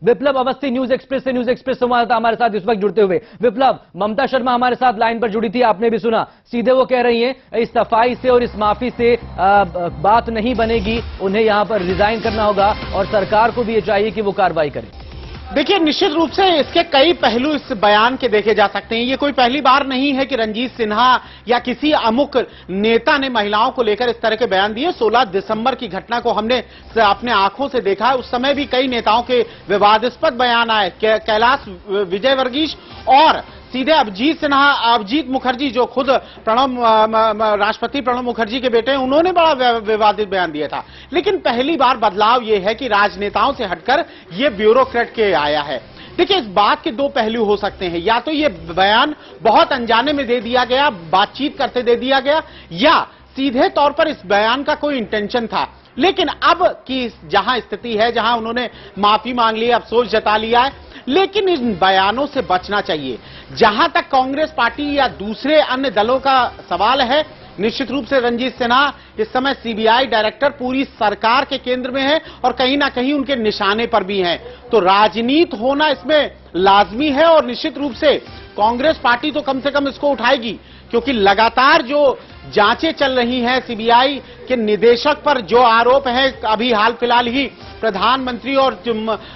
विप्लव Awasthi news express संवाददाता हमारे साथ इस वक्त जुड़ते हुए। विप्लव, ममता शर्मा हमारे साथ लाइन पर जुड़ी थी, आपने भी सुना, सीधे वो कह रही हैं इस सफाई से और इस माफी से बात नहीं बनेगी, उन्हें यहां पर रिजाइन करना होगा और सरकार को भी ये चाहिए कि वो कार्रवाई करे। देखिए, निश्चित रूप से इसके कई पहलू इस बयान के देखे जा सकते हैं। ये कोई पहली बार नहीं है कि रंजीत सिन्हा या किसी अमुक नेता ने महिलाओं को लेकर इस तरह के बयान दिए। 16 दिसंबर की घटना को हमने अपने आंखों से देखा है। उस समय भी कई नेताओं के विवादास्पद बयान आए। कैलाश विजयवर्गीय और सीधे अभिजीत मुखर्जी, जो खुद राष्ट्रपति प्रणब मुखर्जी के बेटे हैं, उन्होंने बड़ा विवादित बयान दिया था। लेकिन पहली बार बदलाव यह है कि राजनेताओं से हटकर यह ब्यूरोक्रेट के आया है। देखिए, इस बात के दो पहलू हो सकते हैं। या तो यह बयान बहुत अनजाने में दे दिया गया, बातचीत करते दे दिया गया, या सीधे तौर पर इस बयान का कोई इंटेंशन था। लेकिन अब की जहां स्थिति है, जहां उन्होंने माफी मांग ली, अफसोस जता लिया है, लेकिन इन बयानों से बचना चाहिए। जहां तक कांग्रेस पार्टी या दूसरे अन्य दलों का सवाल है, निश्चित रूप से रंजीत सिन्हा इस समय सीबीआई डायरेक्टर पूरी सरकार के केंद्र में है और कहीं ना कहीं उनके निशाने पर भी हैं। तो राजनीति होना इसमें लाजमी है और निश्चित रूप से कांग्रेस पार्टी तो कम से कम इसको उठाएगी, क्योंकि लगातार जो जांचें चल रही हैं, सीबीआई के निदेशक पर जो आरोप है, अभी हाल फिलहाल ही प्रधानमंत्री और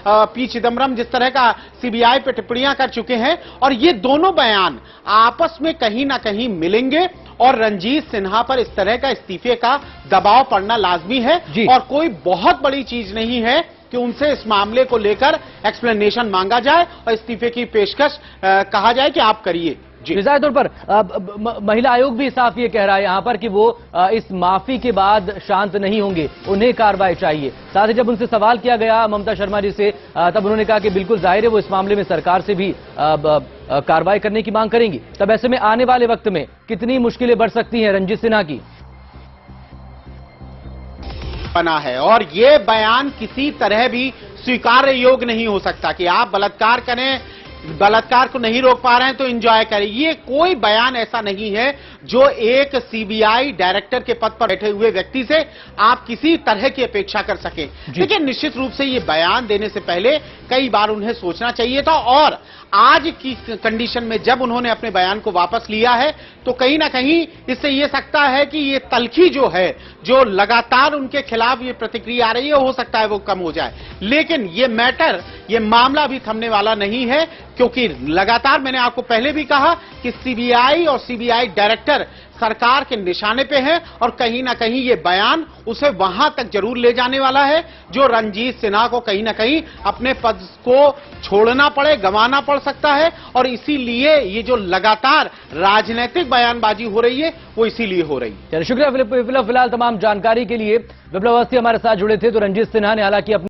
पी चिदम्बरम जिस तरह का सीबीआई पे टिप्पणियां कर चुके हैं, और ये दोनों बयान आपस में कहीं ना कहीं मिलेंगे और रंजीत सिन्हा पर इस तरह का इस्तीफे का दबाव पड़ना लाजमी है। और कोई बहुत बड़ी चीज नहीं है कि उनसे इस मामले को लेकर एक्सप्लेनेशन मांगा जाए और इस्तीफे की पेशकश कहा जाए कि आप करिए। मिसाल तौर पर महिला आयोग भी साफ ये कह रहा है यहां पर कि वो इस माफी के बाद शांत नहीं होंगे, उन्हें कार्रवाई चाहिए। साथ ही जब उनसे सवाल किया गया ममता शर्मा जी से, तब उन्होंने कहा कि बिल्कुल जाहिर है वो इस मामले में सरकार से भी कार्रवाई करने की मांग करेंगी। तब ऐसे में आने वाले वक्त में कितनी मुश्किलें बढ़ सकती हैं रंजीत सिन्हा की? बना है और ये बयान किसी तरह भी स्वीकार्य योग्य नहीं हो सकता कि आप बलात्कार करें, बलात्कार को नहीं रोक पा रहे हैं तो एंजॉय करें। ये कोई बयान ऐसा नहीं है जो एक सीबीआई डायरेक्टर के पद पर बैठे हुए व्यक्ति से आप किसी तरह की अपेक्षा कर सके। लेकिन निश्चित रूप से ये बयान देने से पहले कई बार उन्हें सोचना चाहिए था, और आज की कंडीशन में जब उन्होंने अपने बयान को वापस लिया है तो कहीं ना कहीं इससे ये सकता है कि ये तल्खी जो है, जो लगातार उनके खिलाफ ये प्रतिक्रिया आ रही है, हो सकता है वो कम हो जाए। लेकिन ये मामला भी थमने वाला नहीं है, क्योंकि लगातार मैंने आपको पहले भी कहा कि सीबीआई और सीबीआई डायरेक्टर सरकार के निशाने पे है और कहीं ना कहीं ये बयान उसे वहां तक जरूर ले जाने वाला है जो रंजीत सिन्हा को कहीं ना कहीं अपने पद को छोड़ना पड़े, गंवाना पड़ सकता है। और इसीलिए ये जो लगातार राजनीतिक बयानबाजी हो रही है वो इसीलिए हो रही है। शुक्रिया फिलहाल तमाम जानकारी के लिए। विप्लव अवस्थी हमारे साथ जुड़े थे। तो रंजीत सिन्हा ने हालांकि अपने